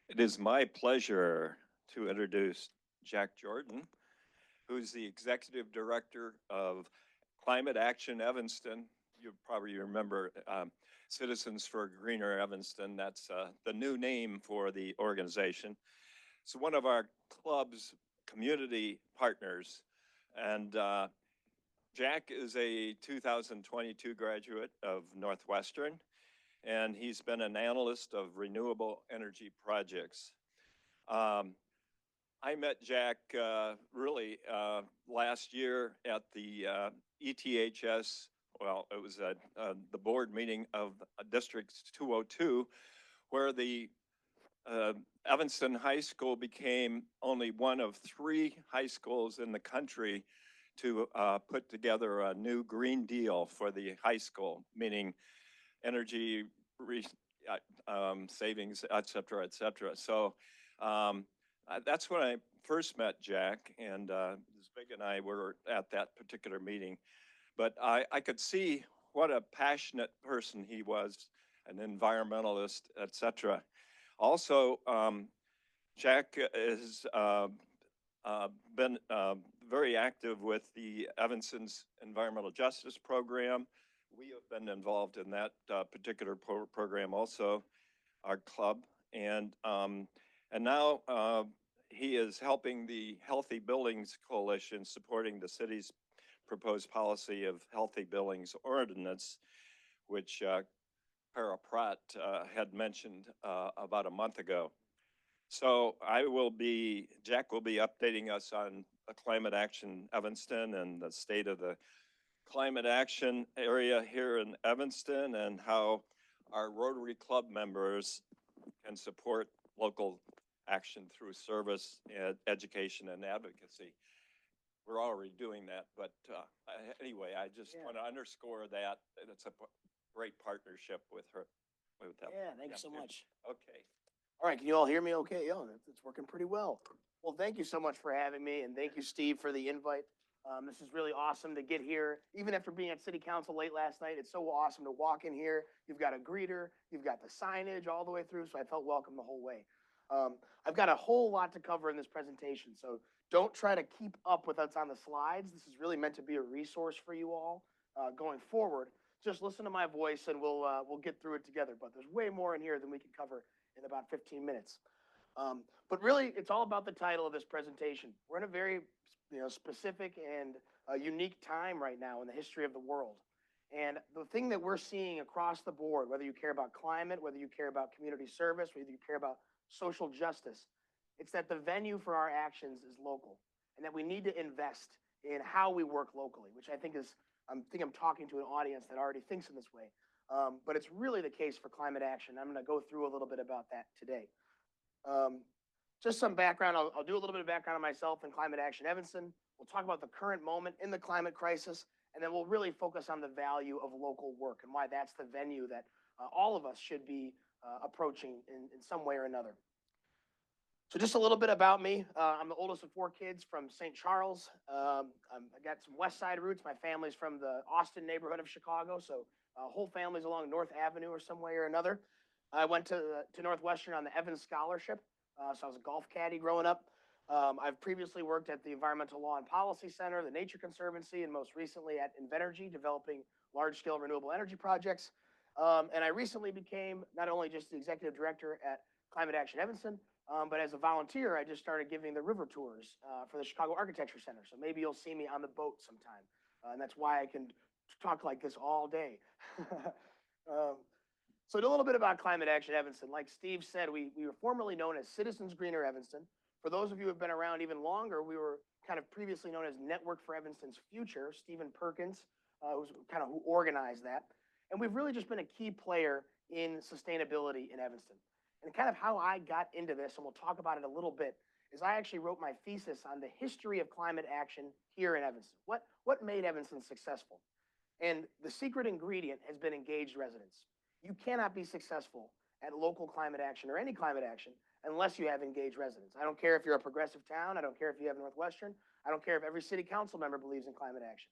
It is my pleasure to introduce Jack Jordan, who's the Executive Director of Climate Action Evanston. You probably remember Citizens for Greener Evanston. That's the new name for the organization. It's one of our club's community partners. And Jack is a 2022 graduate of Northwestern, and he's been an analyst of renewable energy projects. Um, I met Jack really last year at the ETHS. Well, it was at the board meeting of District 202, where the Evanston High School became only one of 3 high schools in the country to put together a new Green Deal for the high school, meaning energy savings, et cetera, et cetera. So that's when I first met Jack, and Zbig and I were at that particular meeting. But I could see what a passionate person he was, an environmentalist, et cetera. Also, Jack has been very active with the Evanston's Environmental Justice Program. We have been involved in that particular program also, our club, and now he is helping the Healthy Buildings Coalition, supporting the city's proposed policy of Healthy Buildings Ordinance, which Para Pratt had mentioned about a month ago. So Jack will be updating us on Climate Action Evanston and the state of the climate action area here in Evanston, and how our Rotary Club members can support local action through service, education, and advocacy. We're already doing that, but anyway, I just want to underscore that it's a great partnership with her. With them. Yeah, thanks so much. Okay. All right, can you all hear me okay? Yeah, it's working pretty well. Well, thank you so much for having me, and thank you, Steve, for the invite. This is really awesome to get here. Even after being at City Council late last night, it's so awesome to walk in here. You've got a greeter, you've got the signage all the way through, so I felt welcome the whole way. I've got a whole lot to cover in this presentation, so don't try to keep up with what's on the slides. This is really meant to be a resource for you all going forward. Just listen to my voice, and we'll get through it together. But there's way more in here than we can cover in about 15 minutes. But really, it's all about the title of this presentation. We're in a very specific and unique time right now in the history of the world. And the thing that we're seeing across the board, whether you care about climate, whether you care about community service, whether you care about social justice, it's that the venue for our actions is local, and that we need to invest in how we work locally, which I think I'm talking to an audience that already thinks in this way. But it's really the case for climate action. I'm going to go through a little bit about that today. Just some background. I'll do a little bit of background on myself and Climate Action Evanston. We'll talk about the current moment in the climate crisis, and then we'll really focus on the value of local work and why that's the venue that all of us should be approaching in some way or another. So just a little bit about me. I'm the oldest of 4 kids from St. Charles. I got some West Side roots. My family's from the Austin neighborhood of Chicago, so whole family's along North Avenue or some way or another. I went to Northwestern on the Evans Scholarship, so I was a golf caddy growing up. I've previously worked at the Environmental Law and Policy Center, the Nature Conservancy, and most recently at Invenergy, developing large-scale renewable energy projects. And I recently became not only just the executive director at Climate Action Evanston, but as a volunteer, I just started giving the river tours for the Chicago Architecture Center. So maybe you'll see me on the boat sometime. And that's why I can talk like this all day. So a little bit about Climate Action Evanston. Like Steve said, we were formerly known as Citizens Greener Evanston. For those of you who have been around even longer, we were kind of previously known as Network for Evanston's Future. Stephen Perkins was kind of who organized that. And we've really just been a key player in sustainability in Evanston. And kind of how I got into this, and we'll talk about it a little bit, is I actually wrote my thesis on the history of climate action here in Evanston. What made Evanston successful? And the secret ingredient has been engaged residents. You cannot be successful at local climate action or any climate action unless you have engaged residents. I don't care if you're a progressive town. I don't care if you have Northwestern. I don't care if every city council member believes in climate action.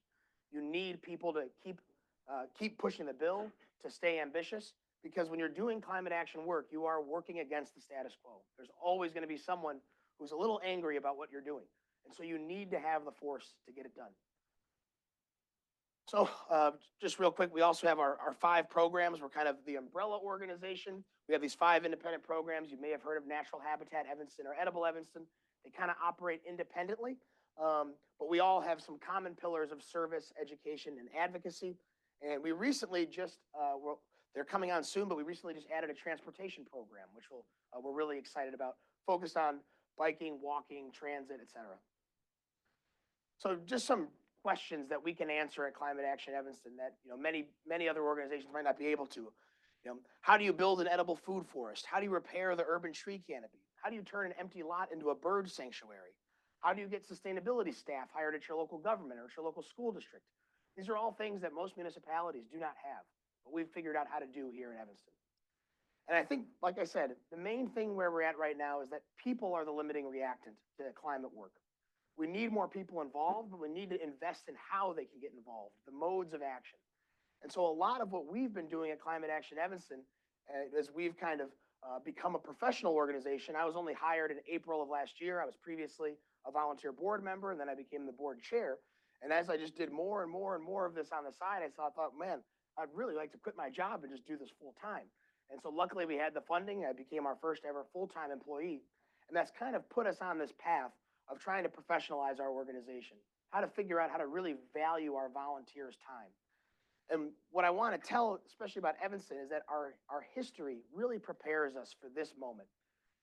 You need people to keep pushing the bill, to stay ambitious, Because when you're doing climate action work, you are working against the status quo. There's always going to be someone who's a little angry about what you're doing. And so you need to have the force to get it done. So just real quick, we also have our 5 programs. We're kind of the umbrella organization. We have these 5 independent programs. You may have heard of Natural Habitat Evanston or Edible Evanston. They kind of operate independently, but we all have some common pillars of service, education, and advocacy. And we recently just, they're coming on soon, but we recently just added a transportation program, which we're really excited about, focused on biking, walking, transit, et cetera. So just some questions that we can answer at Climate Action Evanston that many other organizations might not be able to. How do you build an edible food forest? How do you repair the urban tree canopy? How do you turn an empty lot into a bird sanctuary? How do you get sustainability staff hired at your local government or at your local school district? These are all things that most municipalities do not have, but we've figured out how to do here in Evanston. And I think, like I said, the main thing where we're at right now is that people are the limiting reactant to climate work. We need more people involved, but we need to invest in how they can get involved, the modes of action. And so a lot of what we've been doing at Climate Action Evanston, as we've kind of become a professional organization. I was only hired in April of last year. I was previously a volunteer board member, and then I became the board chair. And as I just did more and more and more of this on the side, I thought, man, I'd really like to quit my job and just do this full time. And so luckily we had the funding. I became our first ever full-time employee. And that's kind of put us on this path of trying to professionalize our organization, how to figure out how to really value our volunteers' time. And what I want to tell, especially about Evanston, is that our history really prepares us for this moment,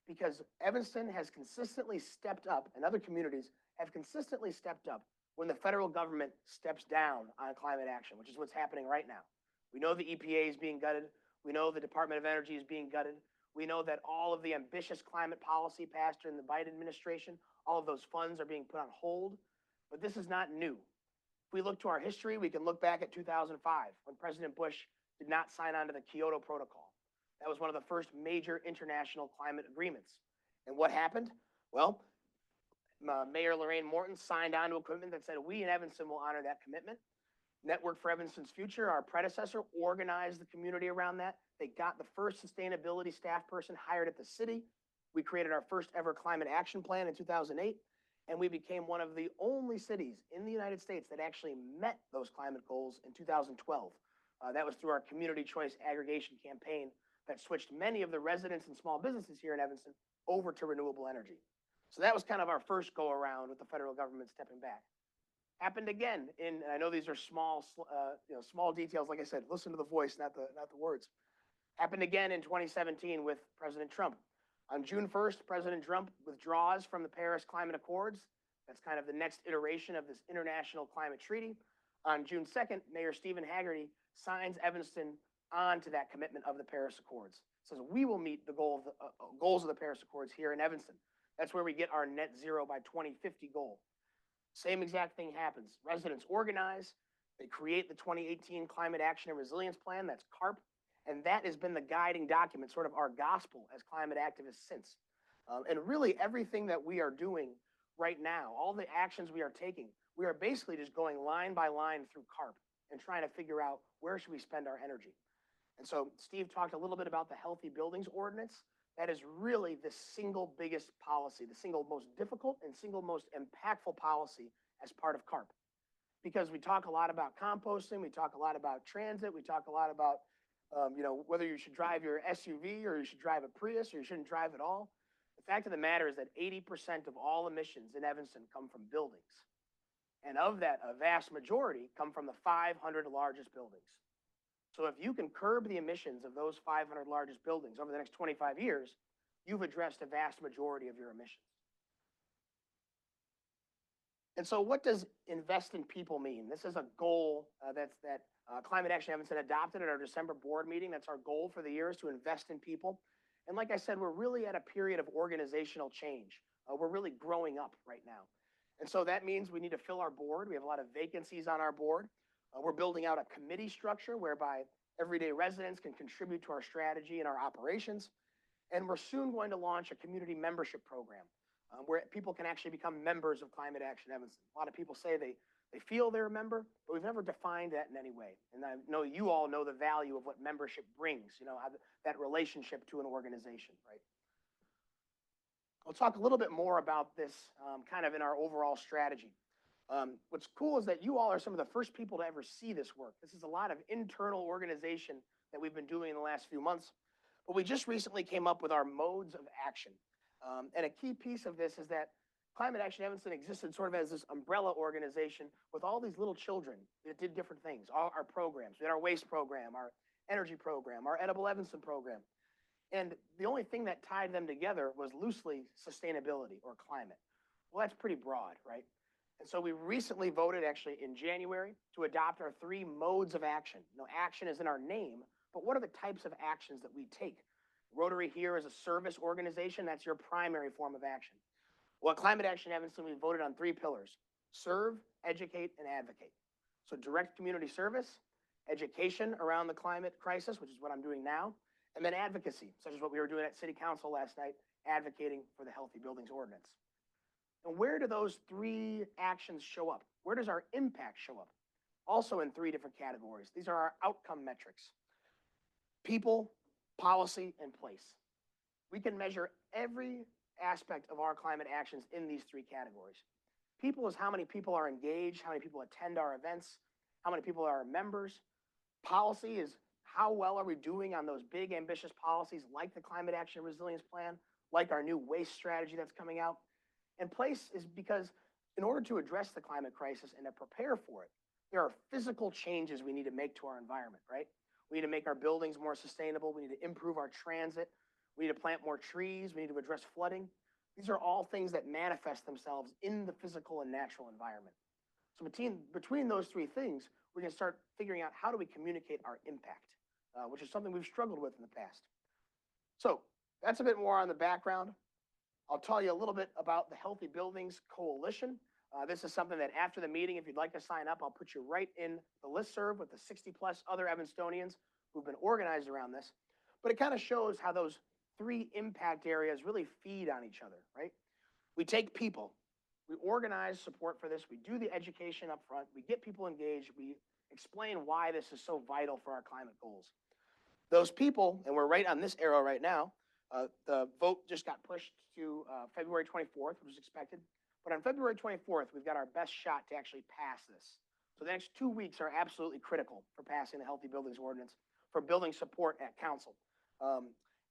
because Evanston has consistently stepped up, and other communities have consistently stepped up when the federal government steps down on climate action, which is what's happening right now. We know the EPA is being gutted. We know the Department of Energy is being gutted. We know that all of the ambitious climate policy passed during the Biden administration, all of those funds are being put on hold. But this is not new. If we look to our history, we can look back at 2005 when President Bush did not sign on to the Kyoto Protocol. That was one of the first major international climate agreements. And what happened? Well, Mayor Lorraine Morton signed on to a commitment that said we in Evanston will honor that commitment. Network for Evanston's Future, our predecessor, organized the community around that. They got the first sustainability staff person hired at the city. We created our first ever climate action plan in 2008. And we became one of the only cities in the United States that actually met those climate goals in 2012. That was through our community choice aggregation campaign that switched many of the residents and small businesses here in Evanston over to renewable energy. So that was kind of our first go around with the federal government stepping back. Happened again and I know these are small details. Like I said, listen to the voice, not the words. Happened again in 2017 with President Trump. On June 1st, President Trump withdraws from the Paris Climate Accords. That's kind of the next iteration of this international climate treaty. On June 2nd, Mayor Stephen Haggerty signs Evanston onto that commitment of the Paris Accords. Says we will meet the goals of the Paris Accords here in Evanston. That's where we get our net zero by 2050 goal. Same exact thing happens. Residents organize. They create the 2018 Climate Action and Resilience Plan. That's CARP. And that has been the guiding document, sort of our gospel as climate activists since. And really everything that we are doing right now, all the actions we are taking, we are basically just going line by line through CARP and trying to figure out where should we spend our energy. And so Steve talked a little bit about the Healthy Buildings Ordinance. That is really the single biggest policy, the single most difficult and single most impactful policy as part of CARP. Because we talk a lot about composting, we talk a lot about transit, we talk a lot about whether you should drive your SUV or you should drive a Prius or you shouldn't drive at all. The fact of the matter is that 80% of all emissions in Evanston come from buildings. And of that, a vast majority come from the 500 largest buildings. So if you can curb the emissions of those 500 largest buildings over the next 25 years, you've addressed a vast majority of your emissions. And so what does invest in people mean? This is a goal that Climate Action Evanston adopted at our December board meeting. That's our goal for the year, is to invest in people. And like I said, we're really at a period of organizational change. We're really growing up right now. And so that means we need to fill our board. We have a lot of vacancies on our board. We're building out a committee structure whereby everyday residents can contribute to our strategy and our operations. And we're soon going to launch a community membership program where people can actually become members of Climate Action Evanston. A lot of people say they They feel they're a member, but we've never defined that in any way. And I know you all know the value of what membership brings, you know, how that relationship to an organization, right? I'll talk a little bit more about this kind of in our overall strategy. What's cool is that you all are some of the first people to ever see this work. This is a lot of internal organization that we've been doing in the last few months. But we just recently came up with our modes of action. And a key piece of this is that Climate Action Evanston existed sort of as this umbrella organization with all these little children that did different things, all our programs. We had our waste program, our energy program, our Edible Evanston program. And the only thing that tied them together was loosely sustainability or climate. Well, that's pretty broad, right? And so we recently voted actually in January to adopt our 3 modes of action. You know, action is in our name, but what are the types of actions that we take? Rotary here is a service organization. That's your primary form of action. Well, at Climate Action Evanston, we voted on 3 pillars: serve, educate, and advocate. So direct community service, education around the climate crisis, which is what I'm doing now, and then advocacy, such as what we were doing at City Council last night, advocating for the Healthy Buildings Ordinance. And where do those 3 actions show up? Where does our impact show up? Also in 3 different categories. These are our outcome metrics: people, policy, and place. We can measure every aspect of our climate actions in these 3 categories. People is how many people are engaged, how many people attend our events, how many people are our members. Policy is how well are we doing on those big ambitious policies like the Climate Action Resilience Plan, like our new waste strategy that's coming out. And place is because in order to address the climate crisis and to prepare for it, there are physical changes we need to make to our environment, right? We need to make our buildings more sustainable. We need to improve our transit. We need to plant more trees. We need to address flooding. These are all things that manifest themselves in the physical and natural environment. So between those 3 things, we can start figuring out how do we communicate our impact, which is something we've struggled with in the past. So that's a bit more on the background. I'll tell you a little bit about the Healthy Buildings Coalition. This is something that after the meeting, if you'd like to sign up, I'll put you right in the listserv with the 60+ other Evanstonians who've been organized around this. But it kind of shows how those 3 impact areas really feed on each other, right? We take people, we organize support for this, we do the education up front, we get people engaged, we explain why this is so vital for our climate goals. Those people, and we're right on this arrow right now, the vote just got pushed to February 24th, which was expected. But on February 24th, we've got our best shot to actually pass this. So the next 2 weeks are absolutely critical for passing the Healthy Buildings Ordinance, for building support at council.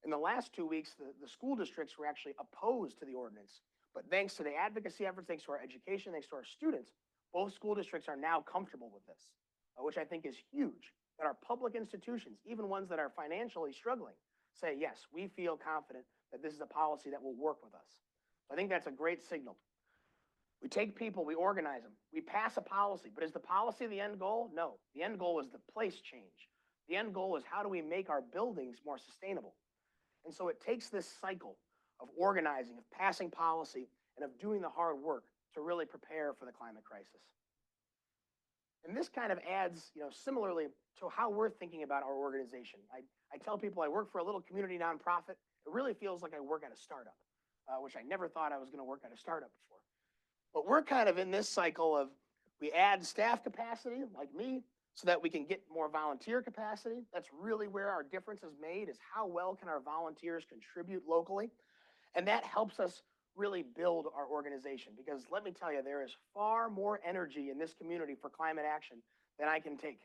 In the last 2 weeks, the school districts were actually opposed to the ordinance. But thanks to the advocacy efforts, thanks to our education, thanks to our students, both school districts are now comfortable with this, which I think is huge. That our public institutions, even ones that are financially struggling, say, yes, we feel confident that this is a policy that will work with us. I think that's a great signal. We take people, we organize them, we pass a policy, but is the policy the end goal? No, the end goal is the place change. The end goal is how do we make our buildings more sustainable? And so it takes this cycle of organizing, of passing policy, and of doing the hard work to really prepare for the climate crisis. And this kind of adds, similarly to how we're thinking about our organization. I tell people I work for a little community nonprofit. It really feels like I work at a startup, which I never thought I was going to work at a startup before. But we're kind of in this cycle of we add staff capacity, like me, so that we can get more volunteer capacity. That's really where our difference is made, is how well can our volunteers contribute locally. And that helps us really build our organization, because let me tell you, there is far more energy in this community for climate action than I can take.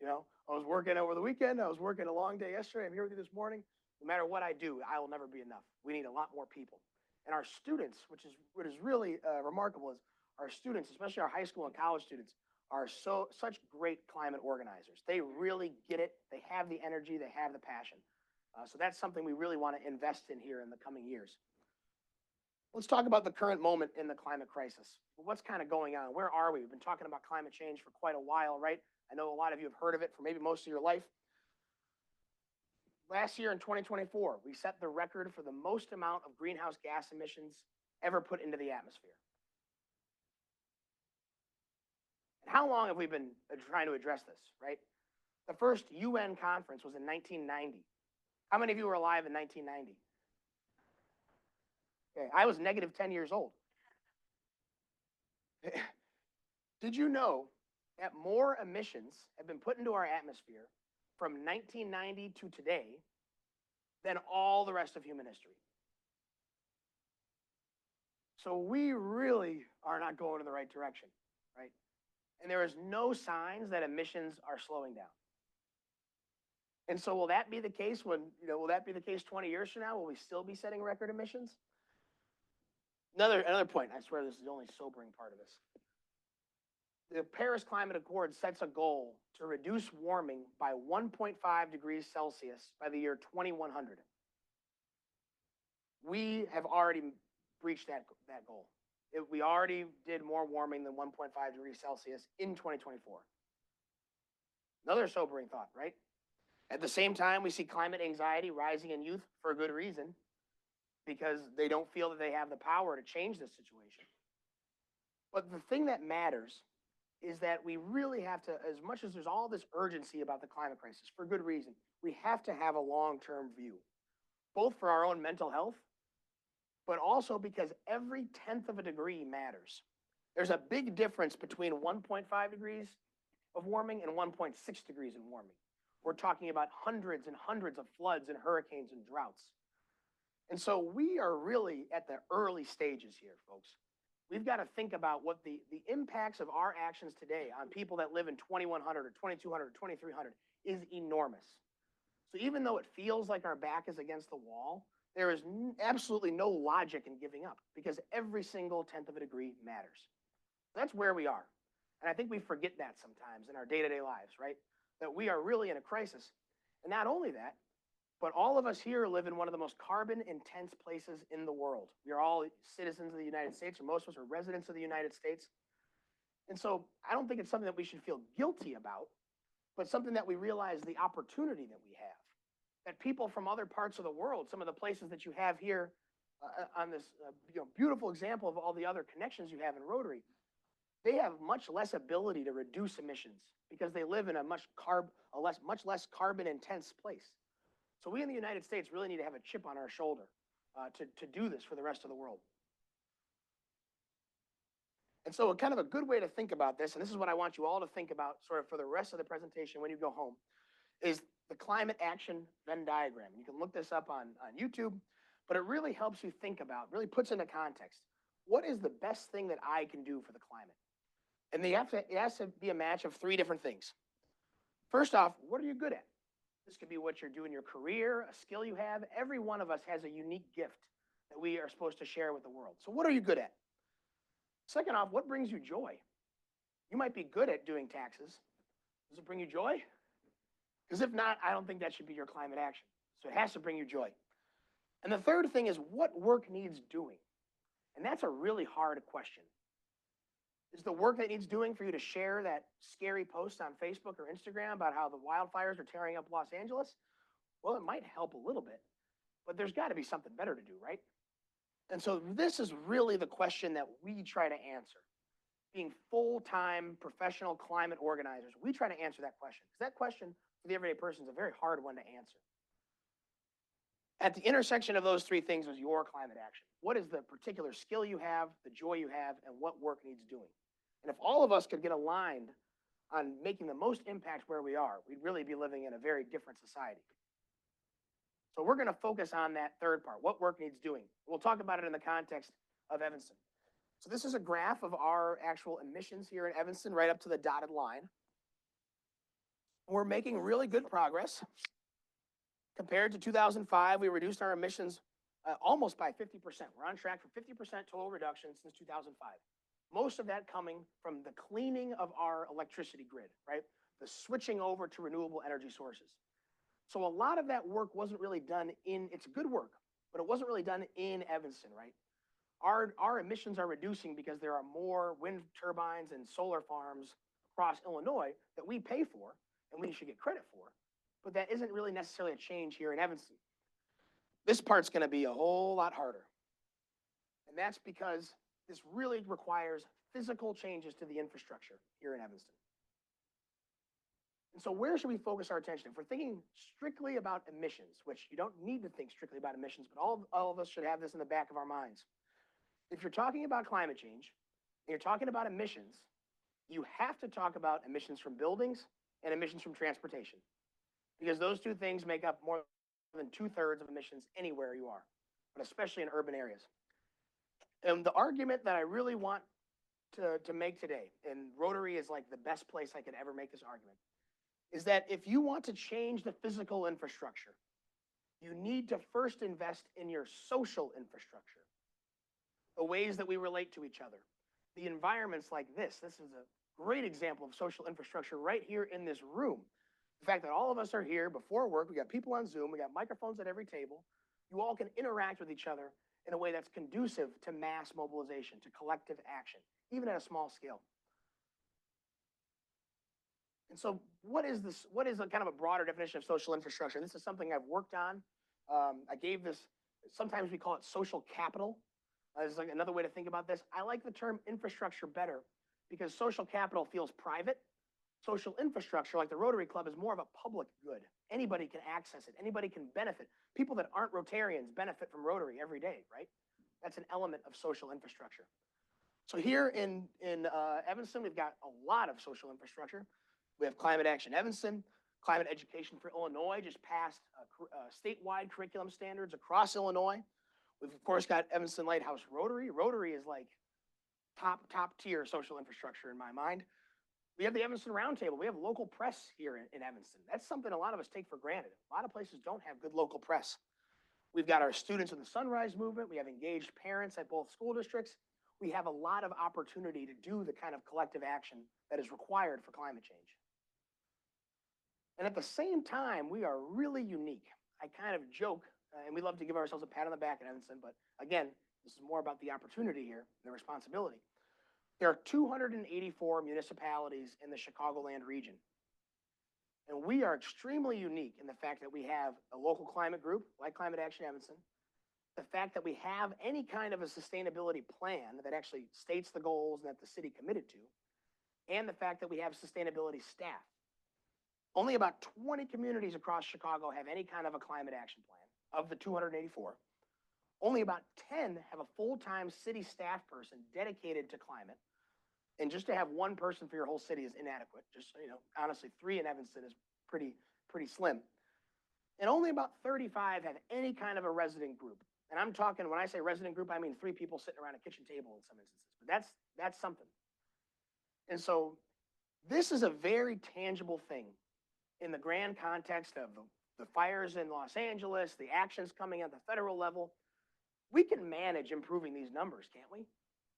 I was working over the weekend. I was working a long day yesterday. I'm here with you this morning. No matter what I do, I will never be enough. We need a lot more people. And our students, what is really remarkable, is our students, especially our high school and college students, are such great climate organizers. They really get it. They have the energy. They have the passion. So that's something we really want to invest in here in the coming years. Let's talk about the current moment in the climate crisis. What's kind of going on? Where are we? We've been talking about climate change for quite a while, right? I know a lot of you have heard of it for maybe most of your life. Last year in 2024, we set the record for the most amount of greenhouse gas emissions ever put into the atmosphere. And how long have we been trying to address this, right? The first UN conference was in 1990. How many of you were alive in 1990? Okay, I was negative 10 years old. Did you know that more emissions have been put into our atmosphere from 1990 to today than all the rest of human history? So we really are not going in the right direction, right? And there is no signs that emissions are slowing down. And so will that be the case will that be the case 20 years from now? Will we still be setting record emissions? Another point, I swear this is the only sobering part of this. The Paris Climate Accord sets a goal to reduce warming by 1.5 degrees Celsius by the year 2100. We have already breached that goal. We already did more warming than 1.5 degrees Celsius in 2024. Another sobering thought, right? At the same time, we see climate anxiety rising in youth for a good reason, because they don't feel that they have the power to change this situation. But the thing that matters is that we really have to, as much as there's all this urgency about the climate crisis, for good reason, we have to have a long-term view, both for our own mental health, but also because every 10th of a degree matters. There's a big difference between 1.5 degrees of warming and 1.6 degrees in warming. We're talking about hundreds and hundreds of floods and hurricanes and droughts. And so we are really at the early stages here, folks. We've got to think about what the impacts of our actions today on people that live in 2100 or 2200 or 2300 is enormous. So even though it feels like our back is against the wall, there is absolutely no logic in giving up, because every single 10th of a degree matters. That's where we are. And I think we forget that sometimes in our day-to-day lives, right? That we are really in a crisis. And not only that, but all of us here live in one of the most carbon-intense places in the world. We are all citizens of the United States, or most of us are residents of the United States. And so I don't think it's something that we should feel guilty about, but something that we realize the opportunity that we have. That people from other parts of the world, some of the places that you have here on this beautiful example of all the other connections you have in Rotary, they have much less ability to reduce emissions because they live in a much less carbon intense place. So we in the United States really need to have a chip on our shoulder to do this for the rest of the world. And so kind of a good way to think about this, and this is what I want you all to think about sort of for the rest of the presentation when you go home, is the Climate Action Venn diagram. You can look this up on YouTube, but it really helps you think about, really puts into context, what is the best thing that I can do for the climate? And it has to be a match of three different things. First off, what are you good at? This could be what you're doing in your career, a skill you have. Every one of us has a unique gift that we are supposed to share with the world. So what are you good at? Second off, what brings you joy? You might be good at doing taxes. Does it bring you joy? Because if not, I don't think that should be your climate action. So it has to bring you joy. And the third thing is, what work needs doing? And that's a really hard question. Is the work that needs doing for you to share that scary post on Facebook or Instagram about how the wildfires are tearing up Los Angeles? Well, it might help a little bit, but there's got to be something better to do, right? And so this is really the question that we try to answer. Being full-time professional climate organizers, we try to answer that question, because that question for the everyday person is a very hard one to answer. At the intersection of those three things is your climate action. What is the particular skill you have, the joy you have, and what work needs doing? And if all of us could get aligned on making the most impact where we are, we'd really be living in a very different society. So we're going to focus on that third part, what work needs doing. We'll talk about it in the context of Evanston. So this is a graph of our actual emissions here in Evanston, right up to the dotted line. We're making really good progress. Compared to 2005, we reduced our emissions almost by 50%. We're on track for 50% total reduction since 2005. Most of that coming from the cleaning of our electricity grid, right? The switching over to renewable energy sources. So a lot of that work wasn't really done it's good work, but it wasn't really done in Evanston, right? Our emissions are reducing because there are more wind turbines and solar farms across Illinois that we pay for and we should get credit for. But that isn't really necessarily a change here in Evanston. This part's going to be a whole lot harder. And that's because this really requires physical changes to the infrastructure here in Evanston. And so where should we focus our attention? If we're thinking strictly about emissions, which you don't need to think strictly about emissions, but all of us should have this in the back of our minds. If you're talking about climate change, and you're talking about emissions, you have to talk about emissions from buildings and emissions from transportation, because those two things make up more than 2/3 of emissions anywhere you are, but especially in urban areas. And the argument that I really want to make today, and Rotary is like the best place I could ever make this argument, is that if you want to change the physical infrastructure, you need to first invest in your social infrastructure, the ways that we relate to each other, the environments like this. This is a great example of social infrastructure right here in this room. The fact that all of us are here before work, we got people on Zoom, we got microphones at every table. You all can interact with each other in a way that's conducive to mass mobilization, to collective action, even at a small scale. And so what is this? What is a kind of a broader definition of social infrastructure? This is something I've worked on. I gave this, sometimes we call it social capital. It's like another way to think about this. I like the term infrastructure better because social capital feels private. Social infrastructure, like the Rotary Club, is more of a public good. Anybody can access it. Anybody can benefit. People that aren't Rotarians benefit from Rotary every day, right? That's an element of social infrastructure. So here in Evanston, we've got a lot of social infrastructure. We have Climate Action Evanston, Climate Education for Illinois just passed statewide curriculum standards across Illinois. We've, of course, got Evanston Lighthouse Rotary. Rotary is like top tier social infrastructure in my mind. We have the Evanston Roundtable. We have local press here in Evanston. That's something a lot of us take for granted. A lot of places don't have good local press. We've got our students in the Sunrise Movement. We have engaged parents at both school districts. We have a lot of opportunity to do the kind of collective action that is required for climate change. And at the same time, we are really unique. I kind of joke, and we love to give ourselves a pat on the back in Evanston, but again, this is more about the opportunity here, the responsibility. There are 284 municipalities in the Chicagoland region. And we are extremely unique in the fact that we have a local climate group like Climate Action Evanston, the fact that we have any kind of a sustainability plan that actually states the goals that the city committed to, and the fact that we have sustainability staff. Only about 20 communities across Chicago have any kind of a climate action plan of the 284. Only about 10 have a full-time city staff person dedicated to climate. And just to have one person for your whole city is inadequate. Just so you know, honestly, 3 in Evanston is pretty slim. And only about 35 have any kind of a resident group. And I'm talking, when I say resident group, I mean 3 people sitting around a kitchen table in some instances. But that's something. And so this is a very tangible thing in the grand context of the fires in Los Angeles, the actions coming at the federal level. We can manage improving these numbers, can't we?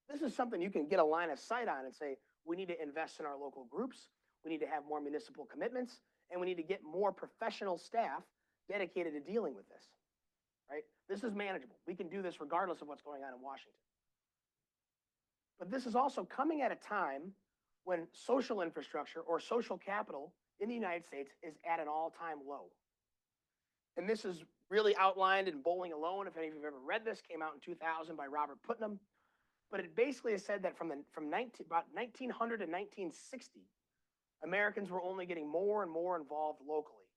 This is something you can get a line of sight on and say, we need to invest in our local groups. We need to have more municipal commitments, and we need to get more professional staff dedicated to dealing with this, right? This is manageable. We can do this regardless of what's going on in Washington. But this is also coming at a time when social infrastructure or social capital in the United States is at an all-time low. And this is really outlined in Bowling Alone. If any of you have ever read this, came out in 2000 by Robert Putnam. But it basically has said that from about 1900 to 1960, Americans were only getting more and more involved locally,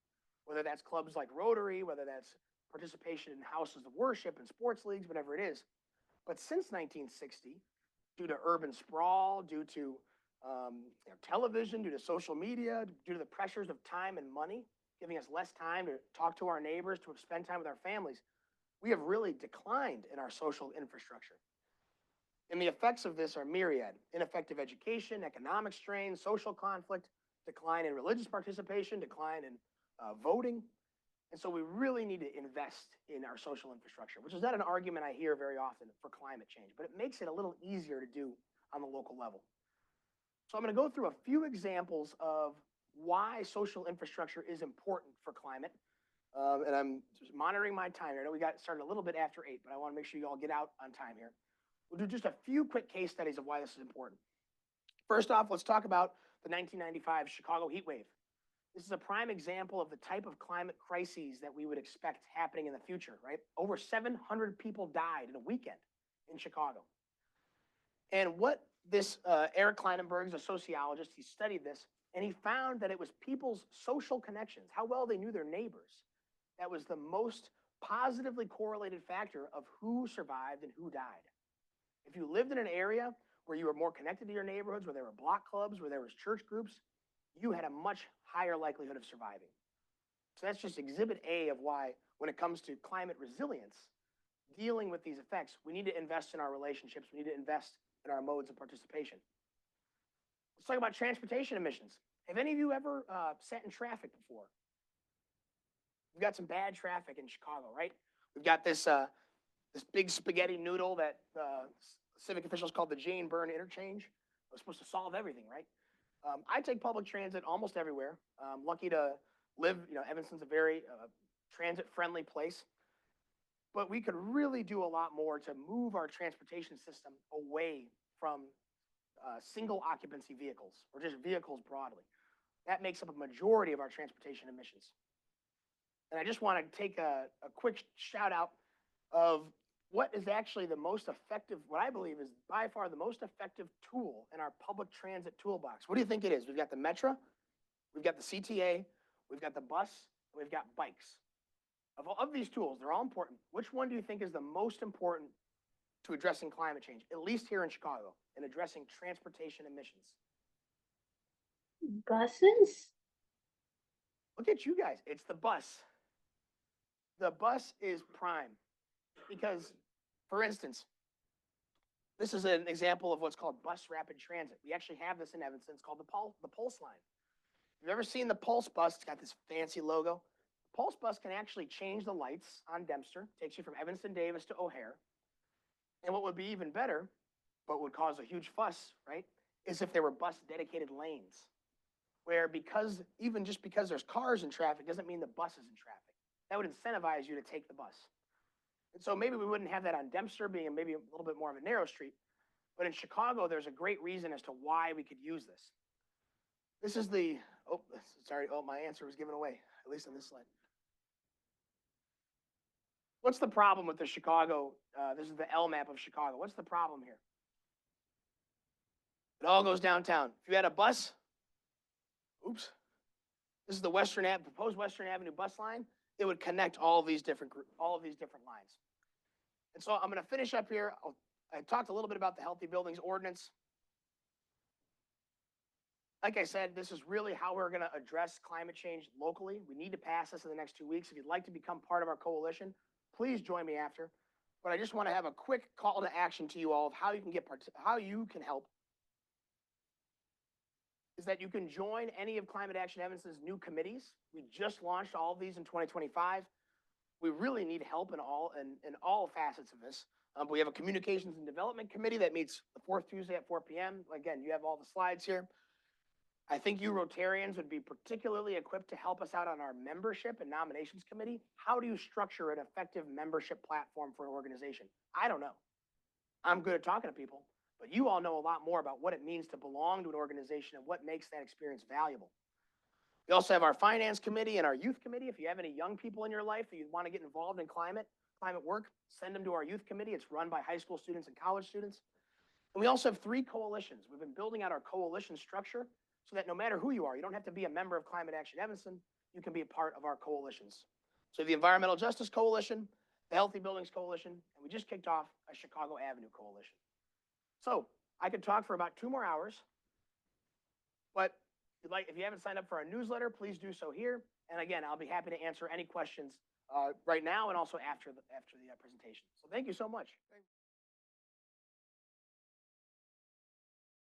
whether that's clubs like Rotary, whether that's participation in houses of worship and sports leagues, whatever it is. But since 1960, due to urban sprawl, due to television, due to social media, due to the pressures of time and money, giving us less time to talk to our neighbors, to spend time with our families, we have really declined in our social infrastructure. And the effects of this are myriad: ineffective education, economic strain, social conflict, decline in religious participation, decline in voting. And so we really need to invest in our social infrastructure, which is not an argument I hear very often for climate change, but it makes it a little easier to do on the local level. So I'm going to go through a few examples of why social infrastructure is important for climate. And I'm just monitoring my time here. I know we got started a little bit after 8, but I want to make sure you all get out on time here. We'll do just a few quick case studies of why this is important. First off, let's talk about the 1995 Chicago heat wave. This is a prime example of the type of climate crises that we would expect happening in the future, right? Over 700 people died in a weekend in Chicago. And what this Eric Kleinenberg is a sociologist, he studied this, and he found that it was people's social connections, how well they knew their neighbors, that was the most positively correlated factor of who survived and who died. If you lived in an area where you were more connected to your neighborhoods, where there were block clubs, where there was church groups, you had a much higher likelihood of surviving. So that's just exhibit A of why, when it comes to climate resilience, dealing with these effects, we need to invest in our relationships. We need to invest in our modes of participation. Let's talk about transportation emissions. Have any of you ever sat in traffic before? We've got some bad traffic in Chicago, right? We've got this this big spaghetti noodle that civic officials called the Jane Byrne interchange. It was supposed to solve everything, right? I take public transit almost everywhere. I'm lucky to live, Evanston's a very transit-friendly place. But we could really do a lot more to move our transportation system away from single occupancy vehicles or just vehicles broadly. That makes up a majority of our transportation emissions. And I just want to take a quick shout out of what is actually the most effective, what I believe is by far the most effective tool in our public transit toolbox. What do you think it is? We've got the Metro, we've got the CTA, we've got the bus, and we've got bikes. Of these tools, they're all important. Which one do you think is the most important to addressing climate change, at least here in Chicago, in addressing transportation emissions? Buses? Look at you guys. It's the bus. The bus is prime because, for instance, this is an example of what's called bus rapid transit. We actually have this in Evanston. It's called the Pulse line. If you've ever seen the Pulse bus, it's got this fancy logo. Pulse bus can actually change the lights on Dempster, takes you from Evanston Davis to O'Hare. And what would be even better, but would cause a huge fuss, right, is if there were bus dedicated lanes, where even just because there's cars in traffic doesn't mean the bus is in traffic. That would incentivize you to take the bus. And so maybe we wouldn't have that on Dempster being maybe a little bit more of a narrow street, but in Chicago, there's a great reason as to why we could use this. This is my answer was given away, at least on this slide. What's the problem with the Chicago? This is the L map of Chicago. What's the problem here? It all goes downtown. If you had a bus, this is the proposed Western Avenue bus line. It would connect all of these different lines. And so I'm going to finish up here. I talked a little bit about the Healthy Buildings Ordinance. Like I said, this is really how we're going to address climate change locally. We need to pass this in the next 2 weeks. If you'd like to become part of our coalition, please join me after. But I just want to have a quick call to action to you all of how you can help. Is that you can join any of Climate Action Evanston's new committees. We just launched all of these in 2025. We really need help in all facets of this. We have a Communications and Development Committee that meets the fourth Tuesday at 4 p.m. Again, you have all the slides here. I think you Rotarians would be particularly equipped to help us out on our membership and nominations committee. How do you structure an effective membership platform for an organization? I don't know. I'm good at talking to people, but you all know a lot more about what it means to belong to an organization and what makes that experience valuable. We also have our finance committee and our youth committee. If you have any young people in your life that you want to get involved in climate work, send them to our youth committee. It's run by high school students and college students. And we also have 3 coalitions. We've been building out our coalition structure so that no matter who you are, you don't have to be a member of Climate Action Evanston, you can be a part of our coalitions. So the Environmental Justice Coalition, the Healthy Buildings Coalition, and we just kicked off a Chicago Avenue Coalition. So I could talk for about 2 more hours, but if you haven't signed up for our newsletter, please do so here. And again, I'll be happy to answer any questions right now and also after the presentation. So thank you so much.